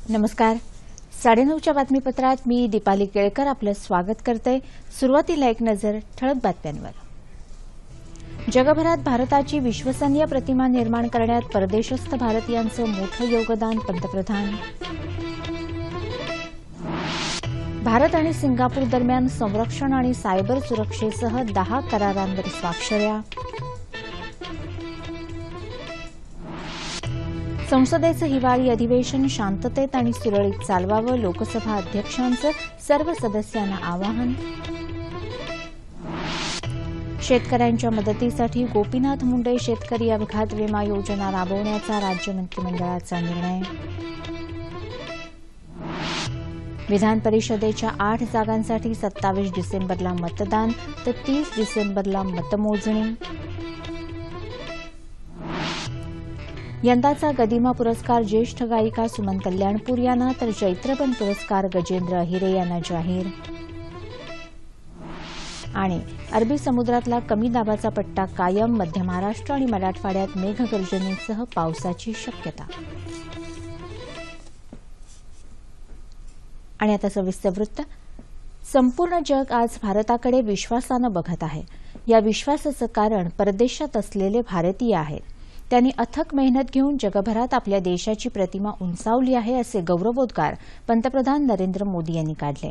नमस्कार. 9:30च्या बातमीपत्रात मी दीपाली केळकर आपलं स्वागत करते. सुरुवातीला एक नजर ठळक बातम्यांवर. जगभरात भारताची विश्वसनीय प्रतिमा निर्माण करण्यात परदेशस्थ भारतीयांचं मोठं योगदान. पंतप्रधान. भारत आणि सिंगापूर दरम्यान संरक्षण आणि सायबर सुरक्षेसह 10 करारांवर स्वाक्षऱ्या. संसदेचं हिवाळी अधिवेशन शांततेत आणि सुरळीत चालवावं. लोकसभा अध्यक्षांचं सर्व सदस्यांना आवाहन. शेतकऱ्यांच्या मदतीसाठी गोपीनाथ मुंडे शेतकरी अपघात विमा योजना राबवण्याचा राज्य मंत्रिमंडळाचा निर्णय. विधान परिषदेच्या 8 जागांसाठी 27 डिसेंबरला मतदान तर 30 डिसेंबरला मतमोजणी. यंदाचा गदिमा पुरस्कार ज्येष्ठ गायिका सुमन कल्याणपूर यांना तर चैत्रबन पुरस्कार गजेंद्र अहिरे यांना जाहीर. आणि अरबी समुद्रातला कमी दाबाचा पट्टा कायम. मध्य महाराष्ट्र आणि मराठवाड्यात मेघगर्जनेसह पावसाची शक्यता. आणि आता सविस्तर वृत्त. संपूर्ण जग आज भारताकडे विश्वासानं बघत आहे. या विश्वासाचं कारण परदेशात असलेले भारतीय आहेत. त्यांनी अथक मेहनत घेऊन जगभरात आपल्या देशाची प्रतिमा उंचावली आहे असे गौरवोद्गार पंतप्रधान नरेंद्र मोदी यांनी काढले.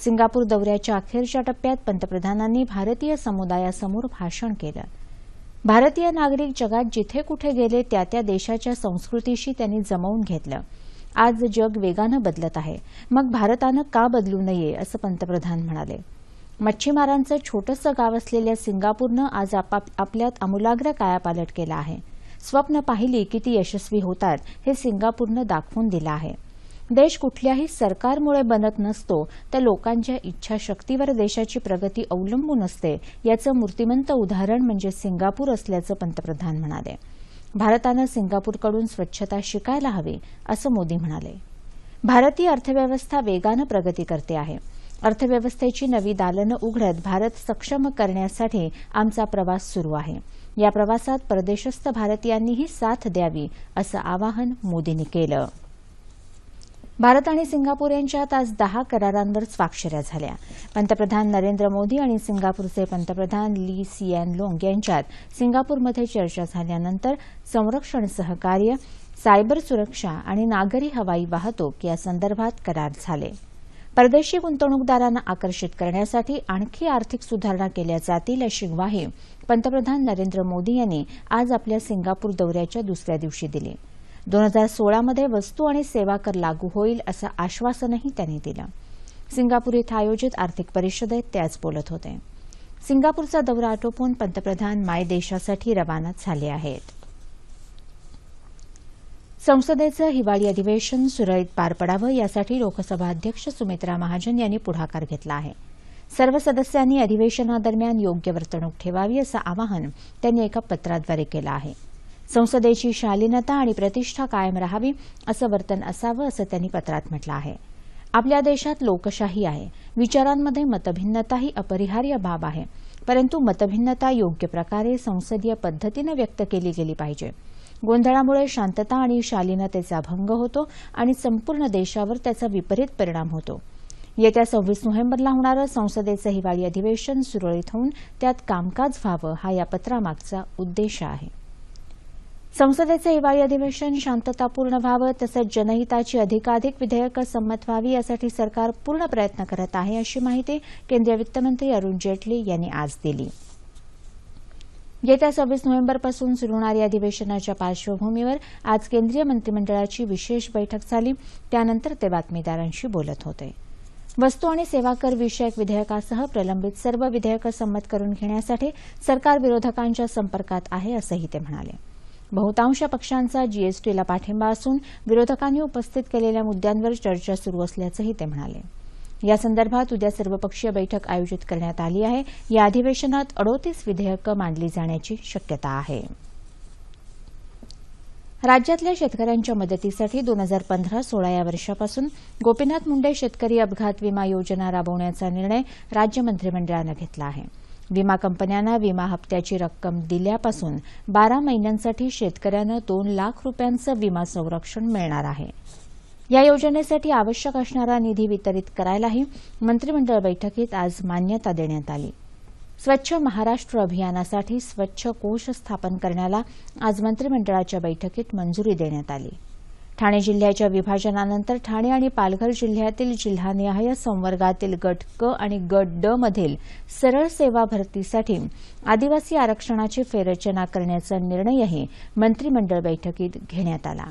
सिंगापूर दौऱ्याच्या अखेरच्या टप्प्यात पंतप्रधानांनी भारतीय समुदायासमोर भाषण केलं. भारतीय नागरिक जगात जिथे कुठे गेले त्या त्या देशाच्या संस्कृतीशी त्यांनी जमवून घेतलं. आज जग वेगानं बदलत आहे, मग भारतानं का बदलू नये असं पंतप्रधान म्हणाले. मच्छीमारांचं छोटंसं गाव असलेल्या सिंगापूरनं आज आपल्यात आमूलाग्र कायापालट केला आहे. स्वप्न पाहिली की ती यशस्वी होतात हे सिंगापूरनं दाखवून दिलं आहे. देश कुठल्याही सरकारमुळे बनत नसतो, तर लोकांच्या इच्छाशक्तीवर देशाची प्रगती अवलंबून असते. याचं मूर्तिमंत उदाहरण म्हणजे सिंगापूर असल्याचं पंतप्रधान म्हणाले. भारतानं सिंगापूरकडून स्वच्छता शिकायला हवी असं मोदी म्हणाले. भारतीय अर्थव्यवस्था वेगानं प्रगती करते आहे. अर्थव्यवस्थेची नवी दालनं उघडत भारत सक्षम करण्यासाठी आमचा प्रवास सुरू आहे. या प्रवासात परदेशस्थ भारतीयांनीही साथ द्यावी असं आवाहन मोदींनी केलं. भारत आणि सिंगापूर यांच्यात आज 10 करारांवर स्वाक्षऱ्या झाल्या. पंतप्रधान नरेंद्र मोदी आणि सिंगापूरचे पंतप्रधान ली सिएन लुंग यांच्यात सिंगापूरमध्ये चर्चा झाल्यानंतर संरक्षण सहकार्य, सायबर सुरक्षा आणि नागरी हवाई वाहतूक या संदर्भात करार झाले. परदेशी गुंतवणूकदारांना आकर्षित करण्यासाठी आणखी आर्थिक सुधारणा केल्या जातील अशी ग्वाही पंतप्रधान नरेंद्र मोदी यांनी आज आपल्या सिंगापूर दौऱ्याच्या दुसऱ्या दिवशी दिली. 2016मध्ये वस्तू आणि सेवा कर लागू होईल असं आश्वासनही त्यांनी दिलं. सिंगापूर इथं आयोजित आर्थिक परिषदेत ते आज बोलत होते. सिंगापूरचा दौरा आटोपून पंतप्रधान मायदेशासाठी रवाना झाले आहेत. संसदेचं हिवाळी अधिवेशन सुरळीत पार पडावं यासाठी लोकसभा अध्यक्ष सुमित्रा महाजन यांनी पुढाकार घेतला आहे. सर्व सदस्यांनी अधिवेशनादरम्यान योग्य वर्तणूक ठेवावी असं आवाहन त्यांनी एका पत्राद्वारे केलं आहे. संसदेची शालीनता आणि प्रतिष्ठा कायम राहावी असं वर्तन असावं असं त्यांनी पत्रात म्हटलं आहे. आपल्या देशात लोकशाही आहे. विचारांमध्ये मतभिन्नता ही अपरिहार्य बाब आहे, परंतु मतभिन्नता योग्य प्रकारे संसदीय पद्धतीनं व्यक्त केली गेली पाहिजे. गोंधळामुळे शांतता आणि शालीनतेचा भंग होतो आणि संपूर्ण देशावर त्याचा विपरीत परिणाम होतो. येत्या 26 नोव्हेंबरला होणारं संसदेचं हिवाळी अधिवेशन सुरळीत होऊन त्यात कामकाज व्हावं हा या पत्रामागचा उद्देश आहे. संसदेचं हिवाळी अधिवेशन शांततापूर्ण व्हावं तसंच जनहिताची अधिकाधिक विधेयकं संमत व्हावी यासाठी सरकार पूर्ण प्रयत्न करत आहे अशी माहिती केंद्रीय वित्तमंत्री अरुण जेटली यांनी आज दिली. येत्या 26 नोव्हेंबरपासून सुरू होणाऱ्या अधिवेशनाच्या पार्श्वभूमीवर आज केंद्रीय मंत्रिमंडळाची विशेष बैठक झाली. त्यानंतर ते बातमीदारांशी बोलत होते. वस्तू आणि सेवा कर विषयक विधेयकासह प्रलंबित सर्व विधेयकं संमत करून घेण्यासाठी सरकार विरोधकांच्या संपर्कात आहे असंही ते म्हणाले. बहुतांश पक्षांचा जीएसटीला पाठिंबा असून विरोधकांनी उपस्थित केलेल्या मुद्द्यांवर चर्चा सुरू असल्याचंही ते म्हणाले. या संदर्भात उद्या सर्वपक्षीय बैठक आयोजित करण्यात आली आहे. या अधिवेशनात 38 विधेयकं मांडली जाण्याची शक्यता आहे. राज्यातल्या शेतकऱ्यांच्या मदतीसाठी 2015-16 या वर्षापासून गोपीनाथ मुंडे शेतकरी अपघात विमा योजना राबवण्याचा निर्णय राज्य मंत्रिमंडळानं घेतला आहे. विमा कंपन्यांना विमा हप्त्याची रक्कम दिल्यापासून 12 महिन्यांसाठी शेतकऱ्यांना 2 लाख रुपयांचं विमा संरक्षण मिळणार आहे. या योजनेसाठी आवश्यक असणारा निधी वितरित करायलाही मंत्रिमंडळ बैठकीत आज मान्यता देण्यात आली. स्वच्छ महाराष्ट्र अभियानासाठी स्वच्छ कोश स्थापन करण्याला आज मंत्रिमंडळाच्या बैठकीत मंजुरी देण्यात आली. ठाणे जिल्ह्याच्या विभाजनानंतर ठाणे आणि पालघर जिल्ह्यातील जिल्हानिहाय संवर्गातील गट क आणि गट ड मधील सरळ सेवा भरतीसाठी आदिवासी आरक्षणाची फेररचना करण्याचा निर्णयही मंत्रिमंडळ बैठकीत घेण्यात आला.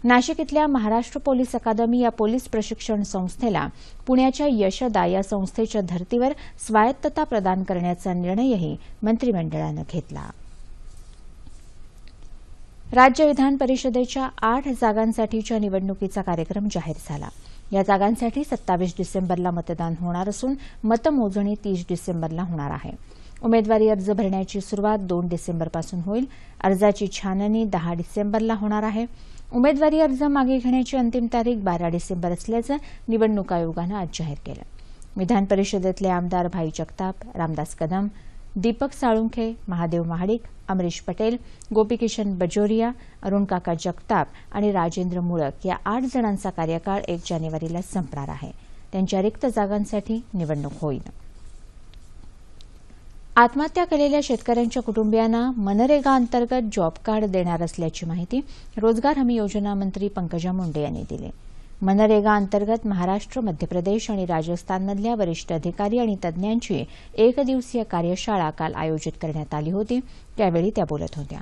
नाशिक इथल्या महाराष्ट्र पोलीस अकादमी या पोलीस प्रशिक्षण संस्थेला पुण्याच्या यशदा या संस्थेच्या धर्तीवर स्वायत्तता प्रदान करण्याचा निर्णयही मंत्रिमंडळानं घेतला. राज्य विधान परिषदेच्या 8 जागांसाठीच्या निवडणुकीचा कार्यक्रम जाहीर झाला. या जागांसाठी 27 डिसेंबरला मतदान होणार असून मतमोजणी 30 डिसेंबरला होणार आहे. उमेदवारी अर्ज भरण्याची सुरुवात 2 डिसेंबरपासून होईल. अर्जाची छाननी 10 डिसेंबरला होणार आहे. उमेदवारी अर्ज मागे घेण्याची अंतिम तारीख 12 डिसेंबर असल्याचं निवडणूक आयोगानं आज जाहीर केलं. विधान परिषदेतले आमदार भाई जगताप, रामदास कदम, दीपक साळुंखे, महादेव महाडिक, अमरीश पटेल, गोपीकिशन बजोरिया, अरुणकाका जगताप आणि राजेंद्र मुळक या 8 जणांचा कार्यकाळ 1 जानेवारीला संपणार आहे. त्यांच्या रिक्त जागांसाठी निवडणूक होईल. आत्महत्या केलेल्या शेतकऱ्यांच्या कुटुंबियांना मनरेगा अंतर्गत जॉब कार्ड देणार असल्याची माहिती रोजगार हमी योजना मंत्री पंकजा मुंडे यांनी दिली. मनरेगा अंतर्गत महाराष्ट्र, मध्य प्रदेश आणि राजस्थानमधल्या वरिष्ठ अधिकारी आणि तज्ज्ञांची 1 दिवसीय कार्यशाळा काल आयोजित करण्यात आली होती. त्यावेळी त्या बोलत होत्या.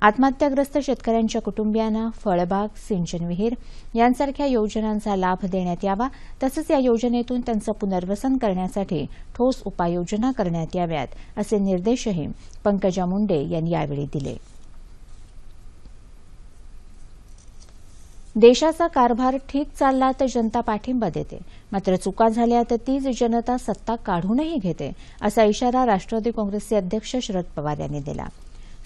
आत्महत्याग्रस्त शेतकऱ्यांच्या कुटुंबियांना फळबाग, सिंचन विहीर यांसारख्या योजनांचा लाभ देण्यात यावा, तसंच या योजनेतून त्यांचं पुनर्वसन करण्यासाठी ठोस उपाययोजना करण्यात याव्यात असे निर्देशही पंकजा मुंडे यांनी यावेळी दिले. देशाचा कारभार ठीक चालला तर जनता पाठिंबा देते, मात्र चुका झाल्या तर तीच जनता सत्ता काढूनही घेते, असा इशारा राष्ट्रवादी काँग्रेसचे अध्यक्ष शरद पवार यांनी दिला.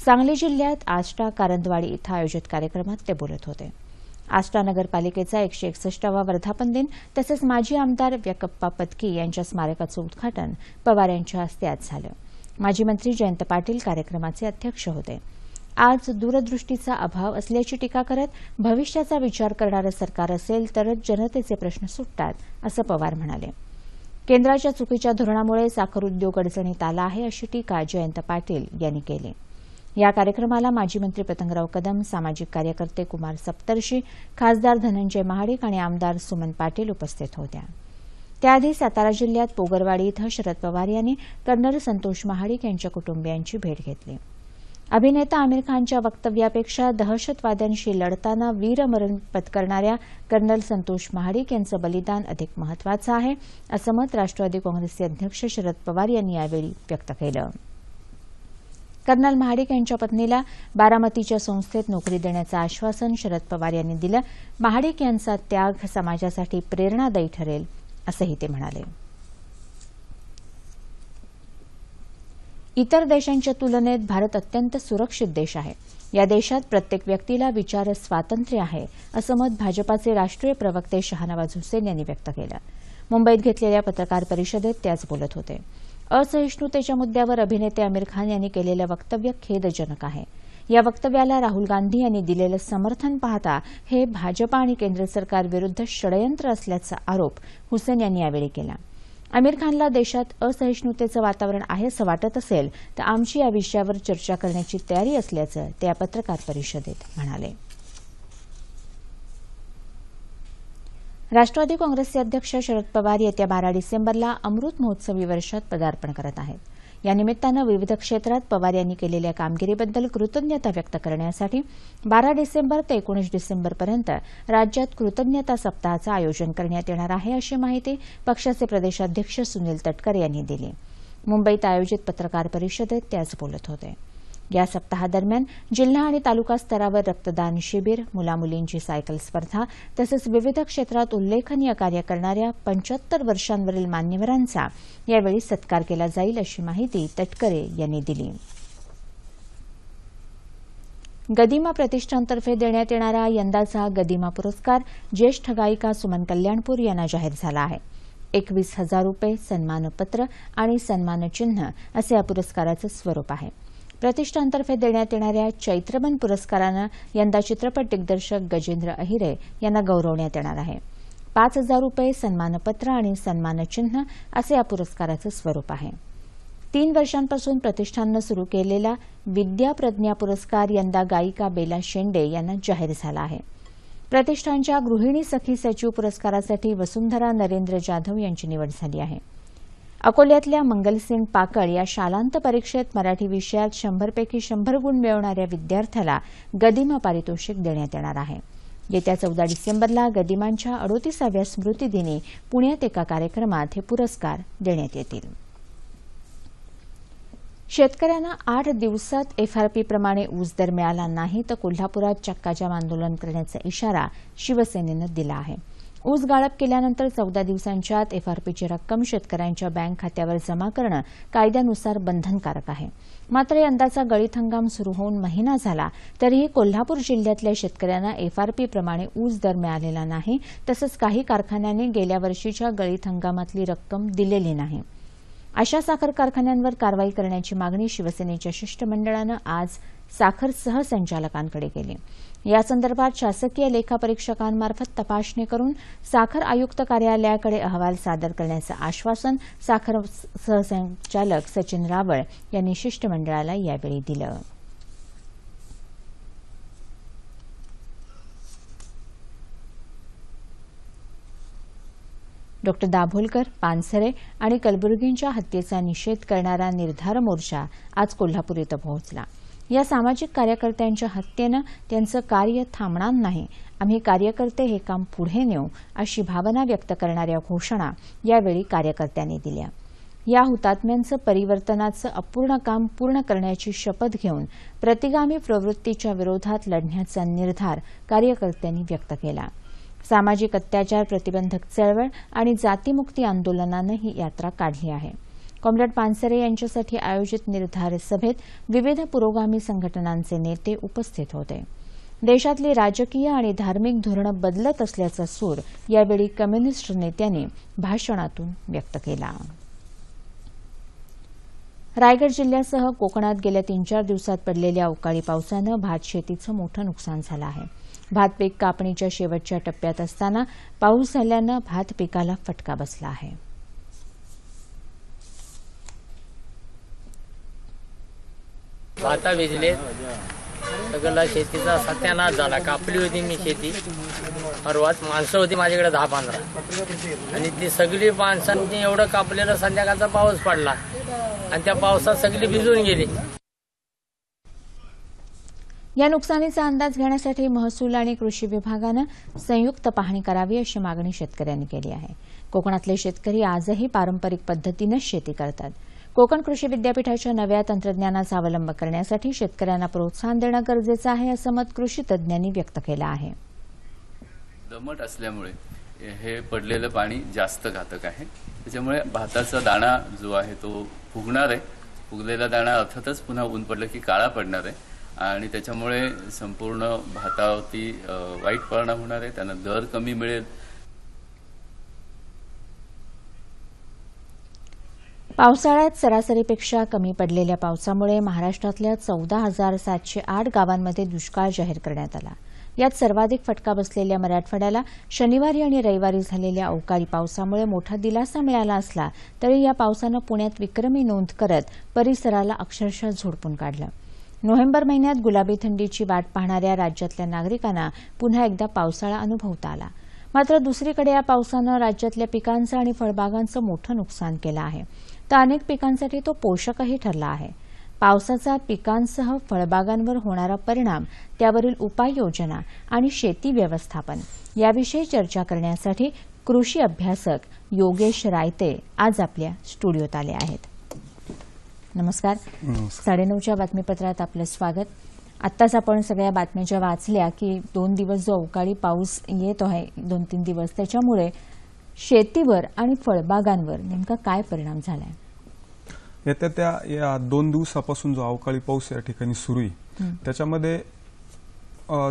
सांगली जिल्ह्यात आष्टा कारंदवाडी इथं आयोजित कार्यक्रमात ते बोलत होते. आष्टा नगरपालिकेचा 161वा वर्धापन दिन तसंच माजी आमदार व्यकप्पा पत्की यांच्या स्मारकाचं उद्घाटन पवार यांच्या हस्ते आज झालं. माजी मंत्री जयंत पाटील कार्यक्रमाचे अध्यक्ष होते. आज दूरदृष्टीचा अभाव असल्याची टीका करत भविष्याचा विचार करणारं सरकार असेल तरच जनतेचे प्रश्न सुटतात, असं पवार म्हणाले. केंद्राच्या चुकीच्या धोरणामुळे साखर उद्योग अडचणीत आला आहे, अशी टीका जयंत पाटील यांनी केली. या कार्यक्रमाला माजी मंत्री पतंगराव कदम, सामाजिक कार्यकर्ते कुमार सप्तर्षी, खासदार धनंजय महाडिक आणि आमदार सुमन पाटील उपस्थित होत्या. त्याआधी सातारा जिल्ह्यात पोगरवाडी इथं शरद पवार यांनी कर्नल संतोष महाडिक यांच्या कुटुंबियांची भेट घेतली. अभिनेता आमिर खानच्या वक्तव्यापेक्षा दहशतवाद्यांशी लढताना वीरमरण पत्करणाऱ्या कर्नल संतोष महाडिक यांचं बलिदान अधिक महत्वाचं आहे, असं मत राष्ट्रवादी काँग्रेसचे अध्यक्ष शरद पवार यांनी यावेळी व्यक्त केलं. कर्नल महाडिक यांच्या पत्नीला बारामतीच्या संस्थेत नोकरी देण्याचं आश्वासन शरद पवार यांनी दिलं. महाडिक यांचा त्याग समाजासाठी प्रेरणादायी ठरेल, असंही ते म्हणाले. इतर देशांच्या तुलनेत भारत अत्यंत सुरक्षित देश आहे. या देशात प्रत्येक व्यक्तीला विचार स्वातंत्र्य आहे, असं मत भाजपाचे राष्ट्रीय प्रवक्ते शहानवाज हुसेन यांनी व्यक्त केलं. मुंबईत घेतलेल्या पत्रकार परिषदेत ते आज बोलत होते. असहिष्णुतेच्या मुद्द्यावर अभिनेते आमिर खान यांनी केलेलं वक्तव्य खेदजनक आहे. या वक्तव्याला राहुल गांधी यांनी दिलेलं समर्थन पाहता हे भाजपा आणि केंद्र सरकारविरुद्ध षडयंत्र असल्याचा आरोप हुसेन यांनी यावेळी केला. आमिर खानला देशात असहिष्णुतेचं वातावरण आहे असं वाटत असेल तर आमची या विषयावर चर्चा करण्याची तयारी असल्याचं ते या पत्रकार परिषदेत म्हणाले. राष्ट्रवादी काँग्रेसचे अध्यक्ष शरद पवार येत्या 12 डिसेंबरला अमृत महोत्सवी वर्षात पदार्पण करत आहेत. या निमित्तानं विविध क्षेत्रात पवार यांनी केलेल्या कामगिरीबद्दल कृतज्ञता व्यक्त करण्यासाठी 12 डिसेंबर ते 19 डिसेंबरपर्यंत राज्यात कृतज्ञता सप्ताहाचं आयोजन करण्यात येणार आहे, अशी माहिती पक्षाचे प्रदेशाध्यक्ष सुनील तटकरे यांनी दिली. मुंबईत आयोजित पत्रकार परिषदेत ते आज बोलत होते. या सप्ताहादरम्यान जिल्हा आणि तालुका स्तरावर रक्तदान शिबिर, मुलामुलींची सायकल स्पर्धा तसंच विविध क्षेत्रात उल्लेखनीय कार्य करणाऱ्या 75 वर्षांवरील मान्यवरांचा यावेळी सत्कार केला जाईल, अशी माहिती तटकरे यांनी दिली. गदिमा प्रतिष्ठानतर्फे देण्यात येणारा यंदाचा गदिमा पुरस्कार ज्येष्ठ गायिका सुमन कल्याणपूर यांना जाहीर झाला आहे. 21,000 रुपये, सन्मानपत्र आणि सन्मानचिन्ह असे या पुरस्काराचं स्वरूप आहे. प्रतिष्ठानतर्फे देण्यात येणाऱ्या चैत्रबन पुरस्कारानं यंदा चित्रपट दिग्दर्शक गजेंद्र अहिरे यांना गौरवण्यात येणार आहे. 5,000 रुपये, सन्मानपत्र आणि सन्मानचिन्ह असे या पुरस्काराचं स्वरूप आहे. 3 वर्षांपासून प्रतिष्ठाननं सुरू केलेला विद्या प्रज्ञा पुरस्कार यंदा गायिका बेला शेंडे यांना जाहीर झाला आहे. प्रतिष्ठानच्या गृहिणी सखी सचिव पुरस्कारासाठी वसुंधरा नरेंद्र जाधव यांची निवड झाली आहे. अकोल्यातल्या मंगलसिंग पाकळ या शालांत परीक्षेत मराठी विषयात 100 पैकी 100 गुण मिळवणाऱ्या विद्यार्थ्याला गदिमा पारितोषिक देण्यात येणार आहे. येत्या 14 डिसेंबरला गदिमांच्या 38व्या स्मृतिदिनी पुण्यात एका कार्यक्रमात हे पुरस्कार देण्यात येतील. शेतकऱ्यांना 8 दिवसात एफआरपीप्रमाणे ऊस दर मिळाला नाही तर कोल्हापुरात चक्काजाम आंदोलन करण्याचा इशारा शिवसेनेनं दिला आहे. ऊस गाळप केल्यानंतर 14 दिवसांच्या आत एफआरपीची रक्कम शेतकऱ्यांच्या बँक खात्यावर जमा करणं कायद्यानुसार बंधनकारक आहे. मात्र यंदाचा गळीत हंगाम सुरू होऊन महिना झाला तरीही कोल्हापूर जिल्ह्यातल्या शेतकऱ्यांना एफआरपीप्रमाणे ऊस दर मिळालेला नाही. तसंच काही कारखान्यांनी गेल्या वर्षीच्या गळीत हंगामातली रक्कम दिलेली नाही. अशा साखर कारखान्यांवर कारवाई करण्याची मागणी शिवसेनेच्या शिष्टमंडळानं आज साखर सहसंचालकांकडे केली. यासंदर्भात शासकीय लेखापरीक्षकांमार्फत तपासणी करून साखर आयुक्त कार्यालयाकडे अहवाल सादर करण्याचं आश्वासन साखर सहसंचालक सचिन रावळ यांनी शिष्टमंडळाला यावेळी दिलं. डॉ. दाभोलकर, पानसरे आणि कलबुर्गींच्या हत्येचा निषेध करणारा निर्धार मोर्चा आज कोल्हापूर इथं पोहोचला. या सामाजिक कार्यकर्त्यांच्या हत्येनं त्यांचं कार्य थांबणार नाही, आम्ही कार्यकर्ते हे काम पुढे नेऊ अशी भावना व्यक्त करणाऱ्या घोषणा यावेळी कार्यकर्त्यांनी दिल्या. या हुतात्म्यांचं परिवर्तनाचं अपूर्ण काम पूर्ण करण्याची शपथ घेऊन प्रतिगामी प्रवृत्तीच्या विरोधात लढण्याचा निर्धार कार्यकर्त्यांनी व्यक्त केला. सामाजिक अत्याचार प्रतिबंधक चळवळ आणि जातीमुक्ती आंदोलनानं ही यात्रा काढली आहे. कॉम्रेड पानसरे यांच्यासाठी आयोजित निर्धार सभेत विविध पुरोगामी संघटनांचे नेते उपस्थित होते. देशातली राजकीय आणि धार्मिक धोरणं बदलत असल्याचा सूर यावेळी कम्युनिस्ट नेत्यांनी भाषणातून व्यक्त केला. रायगड जिल्ह्यासह कोकणात गेल्या 3-4 दिवसात पडलेल्या अवकाळी पावसानं भात शेतीचं मोठं नुकसान झालं आहे. भात पीक कापणीच्या शेवटच्या टप्प्यात असताना पाऊस झाल्यानं भात पिकाला फटका बसला आहे. भाता भिजले, सगळा शेतीचा सत्यानाश झाला. कापली होती मी शेती, परवाच माणसं होती माझ्याकडे 10-15 आणि ती सगळी माणसांनी एवढं कापलेलं. संध्याकाळचा पाऊस पडला आणि त्या पावसात सगळी भिजून गेली. या नुकसानीचा अंदाज घेण्यासाठी महसूल आणि कृषी विभागानं संयुक्त पाहणी करावी अशी मागणी शेतकऱ्यांनी केली आहे. कोकणातले शेतकरी आजही पारंपरिक पद्धतीनं शेती करतात. कोकण कृषी विद्यापीठाच्या नव्या तंत्रज्ञानाचा अवलंब करण्यासाठी शेतकऱ्यांना प्रोत्साहन देणं गरजेचं आहे असं मत कृषी तज्ज्ञांनी व्यक्त केलं आहे. दमट असल्यामुळे हे पडलेलं पाणी जास्त घातक आहे. त्याच्यामुळे भाताचा दाणा जो आहे तो फुगणार आहे. फुगलेला दाणा अर्थातच पुन्हा ऊन पडलं की काळा पडणार आहे आणि त्याच्यामुळे संपूर्ण भातावरती वाईट परिणाम होणार आहे. त्यांना दर कमी मिळेल. पावसाळ्यात सरासरीपेक्षा कमी पडलेल्या पावसामुळे महाराष्ट्रातल्या 14,708 गावांमध्ये दुष्काळ जाहीर करण्यात आला. यात सर्वाधिक फटका बसलेल्या मराठवाड्याला शनिवारी आणि रविवारी झालेल्या अवकाळी पावसामुळे मोठा दिलासा मिळाला असला तरी या पावसानं पुण्यात विक्रमी नोंद करत परिसराला अक्षरशः झोडपून काढलं. नोव्हेंबर महिन्यात गुलाबी थंडीची वाट पाहणाऱ्या राज्यातल्या नागरिकांना पुन्हा एकदा पावसाळा अनुभवता आला. मात्र दुसरीकडे या पावसानं राज्यातल्या पिकांचं आणि फळबागांचं मोठं नुकसान केलं आहे. तर अनेक पिकांसाठी तो पोषकही ठरला आहे. पावसाचा पिकांसह फळबागांवर होणारा परिणाम, त्यावरील उपाययोजना आणि शेती व्यवस्थापन याविषयी चर्चा करण्यासाठी कृषी अभ्यासक योगेश रायते आज आपल्या स्टुडिओत आले आहेत. नमस्कार. 9:30च्या बातमीपत्रात आपलं स्वागत. आत्ताच आपण सगळ्या बातम्या ज्या वाचल्या की 2 दिवस जो अवकाळी पाऊस येत आहे, 2-3 दिवस, त्याच्यामुळे शेतीवर आणि फळबागांवर नेमका काय परिणाम झालाय? येत्या या 2 दिवसापासून जो अवकाळी पाऊस या ठिकाणी सुरू आहे त्याच्यामध्ये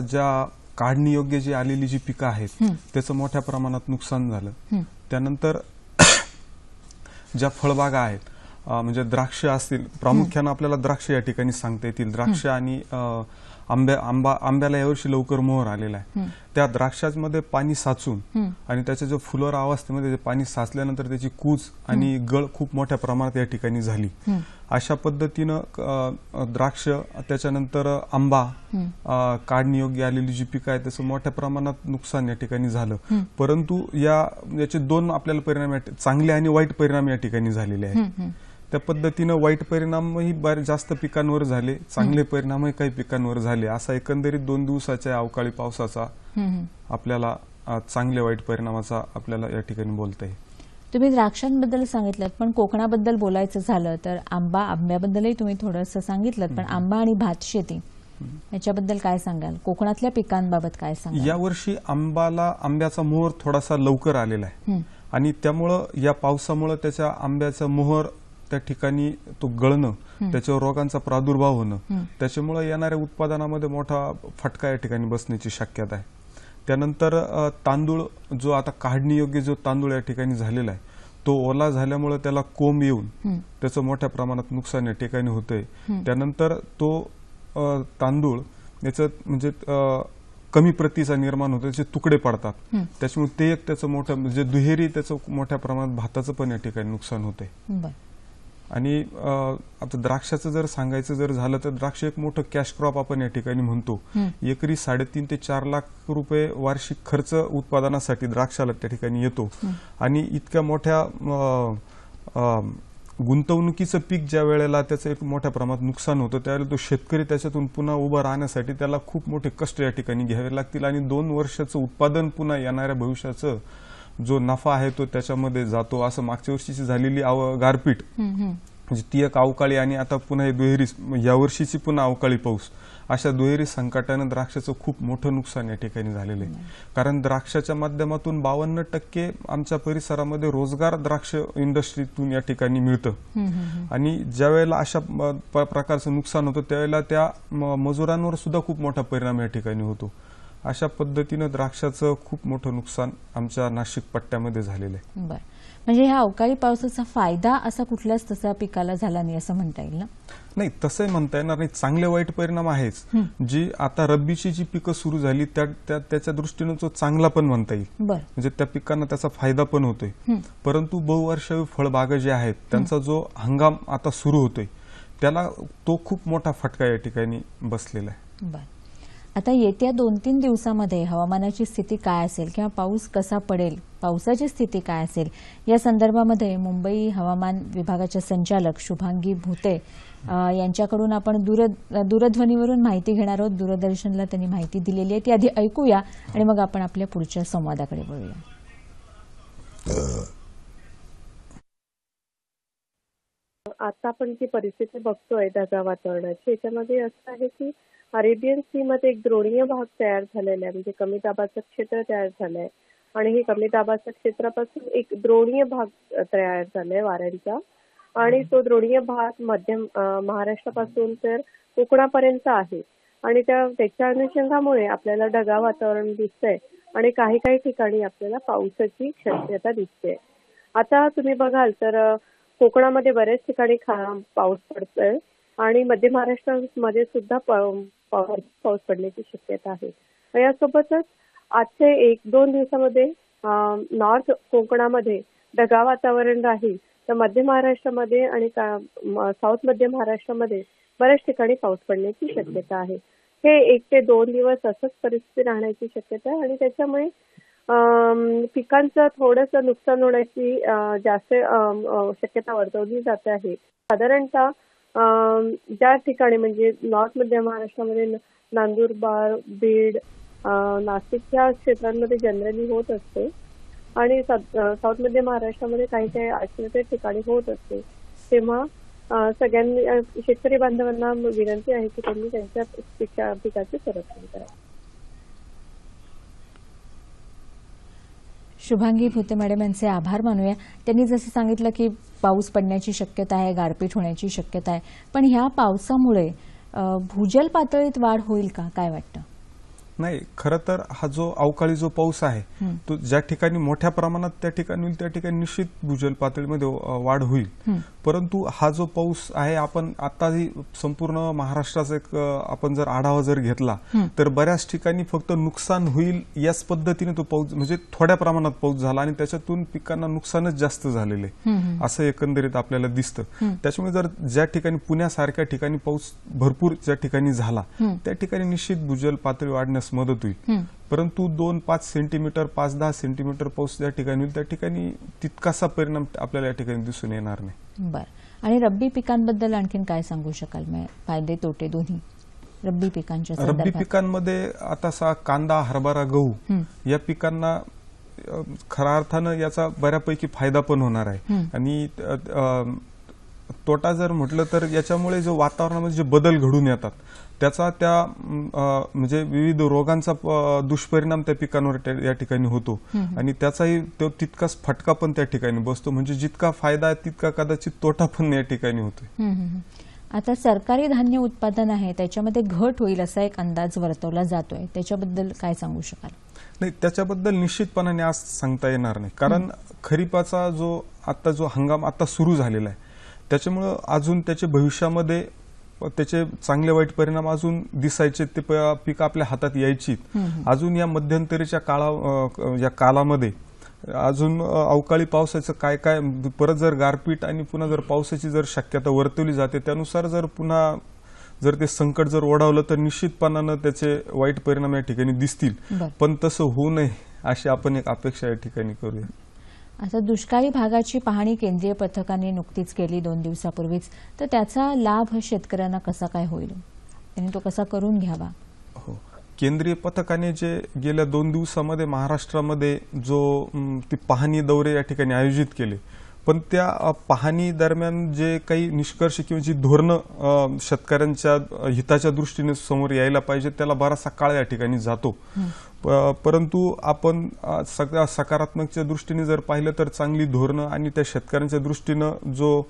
ज्या काढणी योग्य जी आलेली जी पिकं आहेत त्याचं मोठ्या प्रमाणात नुकसान झालं. त्यानंतर ज्या फळबागा आहेत म्हणजे द्राक्ष असतील, प्रामुख्यानं आपल्याला द्राक्ष या ठिकाणी सांगता येतील. द्राक्ष आणि आंब्याला यावर्षी लवकर मोहर आलेला आहे. त्या द्राक्षांमध्ये पाणी साचून आणि त्याच्या जो फुलोरा अवस्थेमध्ये पाणी साचल्यानंतर त्याची कूच आणि गळ खूप मोठ्या प्रमाणात या ठिकाणी झाली. अशा पद्धतीनं द्राक्ष, त्याच्यानंतर आंबा, काढणी योग्य आलेली जी पिकं आहेत त्याचं मोठ्या प्रमाणात नुकसान या ठिकाणी झालं. परंतु याचे दोन आपल्याला परिणाम, चांगले आणि वाईट परिणाम या ठिकाणी झालेले आहेत. त्या पद्धतीनं वाईट परिणामही बरेच जास्त पिकांवर झाले, चांगले परिणामही काही पिकांवर झाले. असा एकंदरीत 2 दिवसाच्या अवकाळी पावसाचा आपल्याला चांगले वाईट परिणामाचा आपल्याला या ठिकाणी बोलता येईल. तुम्ही द्राक्षांबद्दल सांगितलं, पण कोकणाबद्दल बोलायचं झालं तर आंब्याबद्दलही तुम्ही थोडंसं सांगितलं, पण आंबा आणि भात शेती याच्याबद्दल काय सांगाल? कोकणातल्या पिकांबाबत काय सांगाल? यावर्षी आंब्याचा मोहर थोडासा लवकर आलेला आहे आणि त्यामुळं या पावसामुळे त्याच्या आंब्याचा मोहर त्या ठिकाणी तो गळणं, त्याच्यावर रोगांचा प्रादुर्भाव होणं, त्याच्यामुळे येणाऱ्या उत्पादनामध्ये मोठा फटका या ठिकाणी बसण्याची शक्यता आहे. त्यानंतर तांदूळ, जो आता काढणी योग्य जो तांदूळ या ठिकाणी झालेला आहे तो ओला झाल्यामुळे त्याला कोंब येऊन त्याचं मोठ्या प्रमाणात नुकसान या ठिकाणी होतंय. त्यानंतर तो तांदूळ याचं म्हणजे कमी प्रतीचा निर्माण होतो, त्याचे तुकडे पडतात. त्याच्यामुळे ते एक त्याचं मोठं म्हणजे दुहेरी त्याचं मोठ्या प्रमाणात भाताचं पण या ठिकाणी नुकसान होतंय. आणि आता द्राक्षाचं जर सांगायचं जर झालं तर द्राक्ष एक मोठं कॅश क्रॉप आपण या ठिकाणी म्हणतो. एकरी 3.5 ते 4 लाख रुपये वार्षिक खर्च उत्पादनासाठी द्राक्षाला त्या ठिकाणी येतो. आणि इतक्या मोठ्या गुंतवणुकीचं पीक ज्या वेळेला त्याचं एक मोठ्या प्रमाणात नुकसान होतं त्यावेळेला तो शेतकरी त्याच्यातून पुन्हा उभं राहण्यासाठी त्याला खूप मोठे कष्ट या ठिकाणी घ्यावे लागतील आणि 2 वर्षाचं उत्पादन पुन्हा येणाऱ्या भविष्याचं जो नफा आहे तो त्याच्यामध्ये जातो. असं मागच्या वर्षीची झालेली गारपीट म्हणजे ती एक अवकाळी आणि आता पुन्हा हे दुहेरी यावर्षीची पुन्हा अवकाळी पाऊस, अशा दुहेरी संकटानं द्राक्षाचं खूप मोठं नुकसान या ठिकाणी झालेलं आहे. कारण द्राक्षाच्या माध्यमातून 52% आमच्या परिसरामध्ये रोजगार द्राक्ष इंडस्ट्रीतून या ठिकाणी मिळतं. आणि ज्या वेळेला अशा प्रकारचं नुकसान होतं त्यावेळेला त्या मजुरांवर सुद्धा खूप मोठा परिणाम या ठिकाणी होतो. अशा पद्धतीनं द्राक्षाचं खूप मोठं नुकसान आमच्या नाशिक पट्ट्यामध्ये झालेलं आहे. बरं, म्हणजे ह्या अवकाळी पावसाचा फायदा असा कुठल्याच तसा पिकाला झाला नाही असं म्हणता येईल ना? नाही, तसंही म्हणता येणार नाही. चांगले वाईट परिणाम आहेच. जी आता रब्बीची जी पिकं सुरू झाली त्याच्या दृष्टीनं तो चांगला पण म्हणता येईल. म्हणजे त्या पिकांना त्याचा फायदा पण होतोय. परंतु बहुवार्षिक फळबागा जे आहेत त्यांचा जो हंगाम आता सुरू होतोय त्याला तो खूप मोठा फटका या ठिकाणी बसलेला आहे. बरं, आता येत्या 2-3 दिवसामध्ये हवामानाची स्थिती काय असेल किंवा पाऊस कसा पडेल, पावसाची स्थिती काय असेल या संदर्भामध्ये मुंबई हवामान विभागाच्या संचालक शुभांगी भुते यांच्याकडून आपण दूरध्वनीवरून माहिती घेणार आहोत. दूरदर्शनला त्यांनी माहिती दिलेली आहे, ती आधी ऐकूया आणि मग आपण आपल्या पुढच्या संवादाकडे वळूया. आता आपण जी परिस्थिती बघतोय ढगाळ वातावरणाची, याच्यामध्ये असं आहे की अरेबियन सी मध्ये एक द्रोणीय भाग तयार झालेला आहे, म्हणजे कमी दाबाचं क्षेत्र तयार झालंय आणि हे कमी दाबाच्या क्षेत्रापासून एक द्रोणीय भाग तयार झालाय वाऱ्यांचा आणि तो द्रोणीय भाग मध्य महाराष्ट्रापासून तर कोकणापर्यंत आहे आणि त्याच्या अनुषंगामुळे आपल्याला ढगाळ वातावरण दिसतंय आणि काही ठिकाणी आपल्याला पावसाची शक्यता दिसते. आता तुम्ही बघाल तर कोकणामध्ये बऱ्याच ठिकाणी पाऊस पडतोय आणि मध्य महाराष्ट्रामध्ये सुद्धा पाऊस पडण्याची शक्यता आहे. यासोबतच आजचे 1-2 दिवसामध्ये नॉर्थ कोकणामध्ये ढगाळ वातावरण राहील, तर मध्य महाराष्ट्रामध्ये आणि साऊथ मध्य महाराष्ट्रामध्ये बऱ्याच ठिकाणी पाऊस पडण्याची शक्यता आहे. हे 1 ते 2 दिवस असंच परिस्थिती राहण्याची शक्यता आहे आणि त्याच्यामुळे पिकांचं थोडंसं नुकसान होण्याची जास्त शक्यता वर्तवली जाते आहे. साधारणतः ज्या ठिकाणी म्हणजे नॉर्थ मध्य महाराष्ट्रामध्ये नंदुरबार, बीड, नाशिक या क्षेत्रांमध्ये जनरली होत असते आणि साऊथ मध्य महाराष्ट्रामध्ये काही आश्चर्य ठिकाणी होत असते. तेव्हा सगळ्यांनी शेतकरी बांधवांना विनंती आहे की त्यांनी त्यांच्या पिकाचे संरक्षण करावे. शुभांगी भुते मॅडम यांचे आभार मानूया. त्यांनी जसं सांगितलं की पाऊस पडण्याची शक्यता आहे, गारपीट होण्याची शक्यता आहे, पण ह्या पावसामुळे भूजल पातळीत वाढ होईल का, काय वाटतं? नाही, खरं तर हा जो अवकाळी जो पाऊस आहे तो ज्या ठिकाणी मोठ्या प्रमाणात त्या ठिकाणी होईल त्या ठिकाणी निश्चित भूजल पातळीमध्ये वाढ होईल. परंतु हा जो पाऊस आहे, आपण आताही संपूर्ण महाराष्ट्राचा एक आपण जर आढावा जर घेतला तर बऱ्याच ठिकाणी फक्त नुकसान होईल याच पद्धतीने तो पाऊस, म्हणजे थोड्या प्रमाणात पाऊस झाला आणि त्याच्यातून पिकांना नुकसानच जास्त झालेले असं एकंदरीत आपल्याला दिसतं. त्याच्यामुळे जर ज्या ठिकाणी पुण्यासारख्या ठिकाणी पाऊस भरपूर ज्या ठिकाणी झाला त्या ठिकाणी निश्चित भूजल पातळी वाढण्यास मदत होईल. परंतु 2-5 सेंटीमीटर 5-10 सेंटीमीटर पाऊस ज्या ठिकाणी होईल त्या ठिकाणी तितकासा परिणाम आपल्याला या ठिकाणी दिसून येणार नाही. बरं, आणि रब्बी पिकांबद्दल आणखीन काय सांगू शकाल? फायदे तोटे दोन्ही रब्बी पिकांच्या रब्बी संदर्भात. पिकांमध्ये आता कांदा, हरभरा, गहू या पिकांना खऱ्या अर्थानं याचा बऱ्यापैकी फायदा पण होणार आहे. आणि तोटा जर म्हटलं तर याच्यामुळे जो वातावरणामध्ये जे बदल घडून येतात त्याचा त्या म्हणजे विविध रोगांचा दुष्परिणाम त्या पिकांवर या ठिकाणी होतो आणि त्याचाही तो तितकाच फटका पण त्या ठिकाणी बसतो. म्हणजे जितका फायदा आहे तितका कदाचित तोटा पण या ठिकाणी होतोय. आता सरकारी धान्य उत्पादन आहे त्याच्यामध्ये घट होईल असा एक अंदाज वर्तवला जातोय, त्याच्याबद्दल काय सांगू शकाल? नाही, त्याच्याबद्दल निश्चितपणाने आज सांगता येणार नाही, कारण खरीपाचा जो हंगाम आता सुरू झालेला आहे त्याच्यामुळं अजून त्याच्या भविष्यामध्ये त्याचे चांगले वाईट परिणाम अजून दिसायचे, ते पीक आपल्या हातात यायची. अजून या मध्यंतरीच्या कालामध्ये अजून अवकाळी पावसाचं काय काय परत जर गारपीट आणि पुन्हा जर पावसाची जर शक्यता वर्तवली जाते त्यानुसार जर पुन्हा जर ते संकट जर ओढावलं तर निश्चितपणानं त्याचे वाईट परिणाम या ठिकाणी दिसतील. पण तसं होऊ नये अशी आपण एक अपेक्षा या ठिकाणी करूया. आता दुष्काळी भागाची पाहणी केंद्रीय पथकाने नुकतीच केली 2 दिवसापूर्वीच, तर त्याचा लाभ शेतकऱ्यांना कसा काय होईल, त्यांनी तो कसा करून घ्यावा? हो, केंद्रीय पथकाने जे गेल्या 2 दिवसामध्ये महाराष्ट्रामध्ये जो ती पाहणी दौरे या ठिकाणी आयोजित केले, पण त्या पाहणी दरम्यान जे काही निष्कर्ष किंवा जी धोरणं शेतकऱ्यांच्या हिताच्या दृष्टीने समोर यायला पाहिजे त्याला बराचसा काळ या ठिकाणी जातो. परंतु आपण सगळ्या सकारात्मकच्या दृष्टीने जर पाहिलं तर चांगली धोरणं आणि त्या शेतकऱ्यांच्या दृष्टीनं जो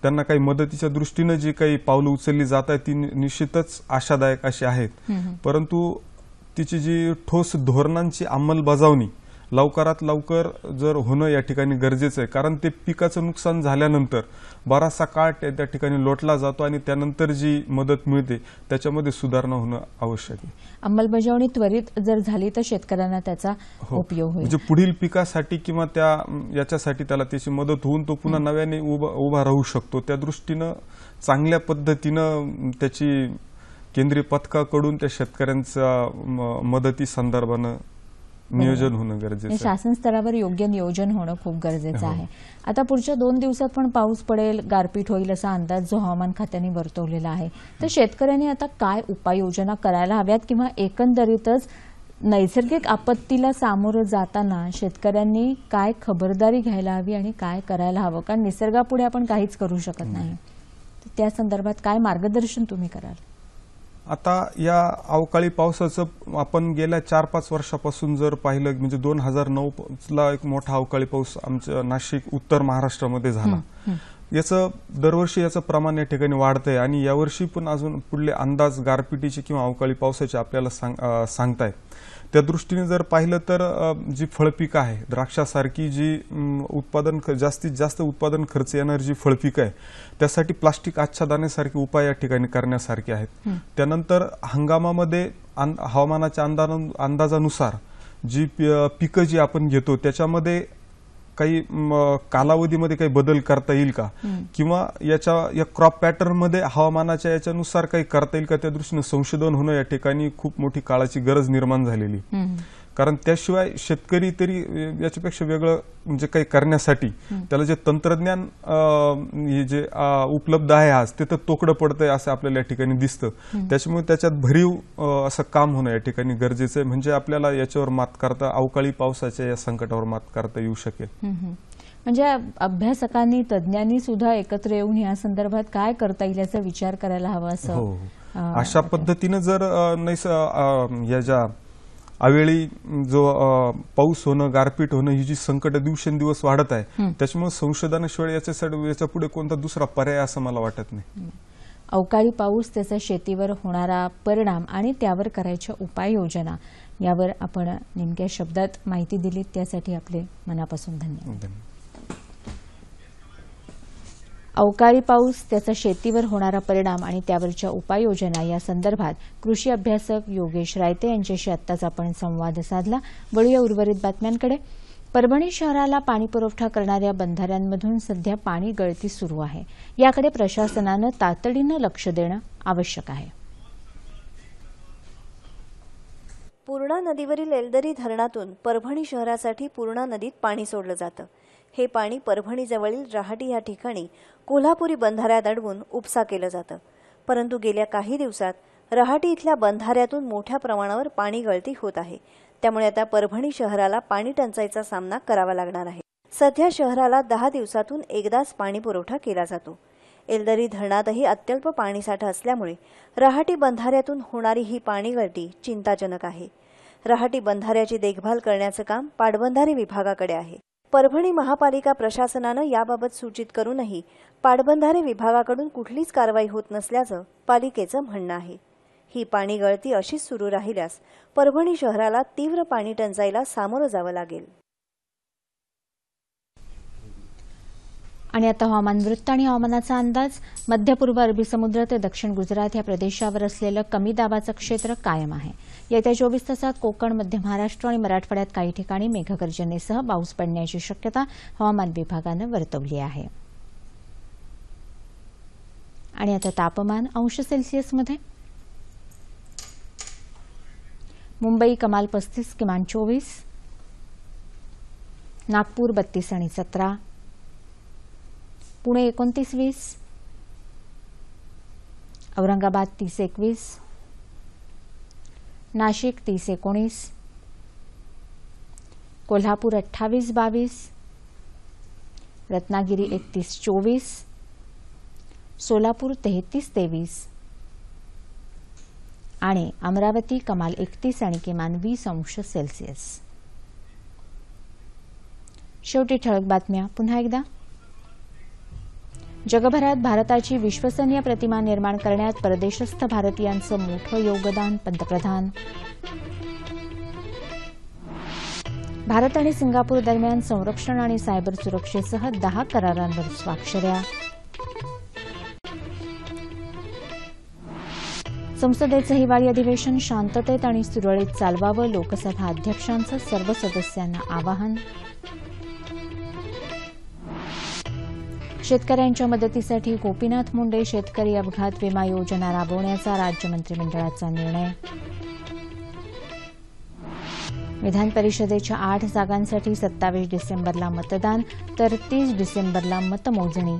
त्यांना काही मदतीच्या दृष्टीनं जी काही पावलं उचलली जात आहेत ती निश्चितच आशादायक अशी आहेत. परंतु तिची जी ठोस धोरणांची अंमलबजावणी लवकरात लवकर जर होणं या ठिकाणी गरजेचं आहे, कारण ते पिकाचं नुकसान झाल्यानंतर बराचसा काळ त्या ठिकाणी लोटला जातो आणि त्यानंतर जी मदत मिळते त्याच्यामध्ये सुधारणा होणं आवश्यक आहे. अंमलबजावणी त्वरित जर झाली तर शेतकऱ्यांना त्याचा उपयोग होईल, म्हणजे पुढील पिकासाठी किंवा याच्यासाठी त्याला त्याची मदत होऊन तो पुन्हा नव्याने उभा राहू शकतो. त्या दृष्टीनं चांगल्या पद्धतीनं त्याची केंद्रीय पथकाकडून त्या शेतकऱ्यांच्या मदती संदर्भानं नियोजन होणं गरजेचं आहे. शासन स्तरावर योग्य नियोजन होणं खूप गरजेचं आहे. आता पुढच्या 2 दिवसात पण पाऊस पडेल, गारपीट होईल असा अंदाज जो हवामान खात्याने वर्तवलेला आहे, तर शेतकऱ्यांनी आता काय उपाययोजना करायला हव्यात किंवा एकंदरीतच नैसर्गिक आपत्तीला सामोरं जाताना शेतकऱ्यांनी काय खबरदारी घ्यायला हवी आणि काय करायला हवं? कारण निसर्गापुढे आपण काहीच करू शकत नाही. त्या संदर्भात काय मार्गदर्शन तुम्ही कराल? आता या अवकाळी पावसाचं आपण गेल्या 4-5 वर्षापासून जर पाहिलं म्हणजे 2009ला एक मोठा अवकाळी पाऊस आमच्या नाशिक उत्तर महाराष्ट्रामध्ये झाला. याचं दरवर्षी याचं प्रमाण या ठिकाणी वाढतंय आणि यावर्षी पण अजून पुढले अंदाज गारपिटीचे किंवा अवकाळी पावसाचे आपल्याला सांगतायत. त्या दृष्टीने जर पाहिलं तर जी फळपिकं आहे, द्राक्षासारखी जी जास्तीत जास्त उत्पादन खर्च येणारी जी फळपिकं आहे त्यासाठी प्लास्टिक आच्छादनासारखे उपाय या ठिकाणी करण्यासारखे आहेत. त्यानंतर हंगामामध्ये हवामानाच्या अंदाजानुसार जी पिकं जी आपण घेतो त्याच्यामध्ये काही कालावधीमध्ये काही बदल करता येईल का किंवा या क्रॉप पॅटर्न मध्ये हवामानाच्या याच्यानुसार काही करता येईल का, त्या दृष्टीने संशोधन होणं या ठिकाणी खूप मोठी काळाची गरज निर्माण झालेली. कारण त्याशिवाय शेतकरी तरी याच्यापेक्षा वेगळं म्हणजे काही करण्यासाठी त्याला जे तंत्रज्ञान जे उपलब्ध आहे आज ते तर तोकडं पडतंय असं आपल्याला या ठिकाणी दिसतं. त्याच्यामुळे त्याच्यात भरीव असं काम होणं या ठिकाणी गरजेचं आहे, म्हणजे आपल्याला याच्यावर मात करता अवकाळी पावसाच्या या संकटावर मात करता येऊ शकेल. म्हणजे अभ्यासकांनी तज्ज्ञांनी सुद्धा एकत्र येऊन या संदर्भात काय करता येईल याचा विचार करायला हवा असं. अशा पद्धतीनं जर या ज्या अवेळी जो पाऊस होणं, गारपीट होणं ही जी संकट दिवसेंदिवस वाढत आहे त्याच्यामुळे संशोधनाशिवाय याच्या पुढे कोणता दुसरा पर्याय असं मला वाटत नाही. अवकाळी पाऊस, त्याचा शेतीवर होणारा परिणाम आणि त्यावर करायच्या उपाययोजना यावर आपण नेमक्या शब्दात माहिती दिलीत, त्यासाठी आपले मनापासून धन्यवाद. अवकाळी पाऊस, त्याचा शेतीवर होणारा परिणाम आणि त्यावरच्या उपाययोजना या संदर्भात कृषी अभ्यासक योगेश रायते यांच्याशी आत्ताच आपण संवाद साधला. वळूया उर्वरित बातम्यांकडे. परभणी शहराला पाणी पुरवठा करणाऱ्या बंधाऱ्यांमधून सध्या पाणी गळती सुरू आहे. याकडे प्रशासनानं तातडीनं लक्ष देणं आवश्यक आहे. पूर्णा नदीवरील एलदरी धरणातून परभणी शहरासाठी पूर्णा नदीत पाणी सोडलं जातं. हे पाणी परभणीजवळील रहाटी या ठिकाणी कोल्हापुरी बंधाऱ्यात अडवून उपसा केलं जातं. परंतु गेल्या काही दिवसात रहाटी इथल्या बंधाऱ्यातून मोठ्या प्रमाणावर पाणी गळती होत आहे. त्यामुळे आता परभणी शहराला पाणी टंचाईचा सामना करावा लागणार आहे. सध्या शहराला 10 दिवसातून एकदाच पाणी पुरवठा केला जातो. एलदरी धरणातही अत्यल्प पाणीसाठा असल्यामुळे रहाटी बंधाऱ्यातून होणारी ही पाणी गळती चिंताजनक आहे. रहाटी बंधाऱ्याची देखभाल करण्याचं काम पाटबंधारे विभागाकडे आहे. परभणी महापालिका प्रशासनानं याबाबत सूचित करूनही पाटबंधारे विभागाकडून कुठलीच कारवाई होत नसल्याचं पालिकेचं म्हणणं आहे. ही पाणी गळती अशीच सुरू राहिल्यास परभणी शहराला तीव्र पाणी टंचाईला सामोरं जावं लागेल. आणि आता हवामान वृत्त आणि हवामानाचा अंदाज. मध्य पूर्व अरबी समुद्र ते दक्षिण गुजरात या प्रदेशावर असलेलं कमी दाबाचं क्षेत्र कायम आहे. येत्या 24 तासात कोकण, मध्य महाराष्ट्र आणि मराठवाड्यात काही ठिकाणी मेघगर्जनेसह पाऊस पडण्याची शक्यता हवामान विभागानं वर्तवली आहे. आणि आता तापमान अंश सेल्सिअसमध्ये. मुंबई कमाल 35, किमान 24. नागपूर 32 आणि 17. पुणे 29-20. औरंगाबाद 30-21. नाशिक 30-19. कोल्हापूर 28-22. रत्नागिरी 31-24. सोलापूर 33-23. आणि अमरावती कमाल 31 आणि किमान 20 अंश सेल्सिअस. शेवटी ठळक बातम्या पुन्हा एकदा. जगभरात भारताची विश्वसनीय प्रतिमा निर्माण करण्यात परदेशस्थ भारतीयांचं मोठं योगदान, पंतप्रधान. भारत आणि सिंगापूर दरम्यान संरक्षण आणि सायबर सुरक्षेसह 10 करारांवर स्वाक्षऱ्या. संसदेचं हिवाळी अधिवेशन शांततेत आणि सुरळीत चालवावं, लोकसभा अध्यक्षांचं सर्व सदस्यांना आवाहन. शेतकऱ्यांच्या मदतीसाठी गोपीनाथ मुंडे शेतकरी अपघात विमा योजना राबवण्याचा राज्य मंत्रिमंडळाचा निर्णय. विधान परिषदेच्या 8 जागांसाठी 27 डिसेंबरला मतदान तर 30 डिसेंबरला मतमोजणी.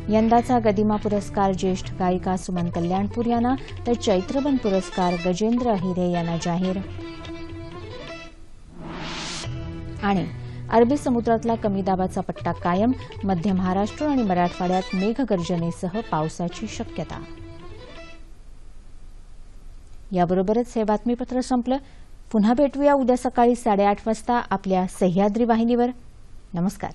यंदाचा गदिमा पुरस्कार ज्येष्ठ गायिका सुमन कल्याणपूर यांना तर चैत्रबन पुरस्कार गजेंद्र अहिरे यांना जाहीर. आणि अरबी समुद्रातला कमी दाबाचा पट्टा कायम, मध्य महाराष्ट्र आणि मराठवाड्यात मेघगर्जनेसह पावसाची शक्यता. याबरोबरच हे बातमीपत्र संपलं. पुन्हा भेटूया उद्या सकाळी 8:30 वाजता आपल्या सह्याद्री वाहिनीवर. नमस्कार.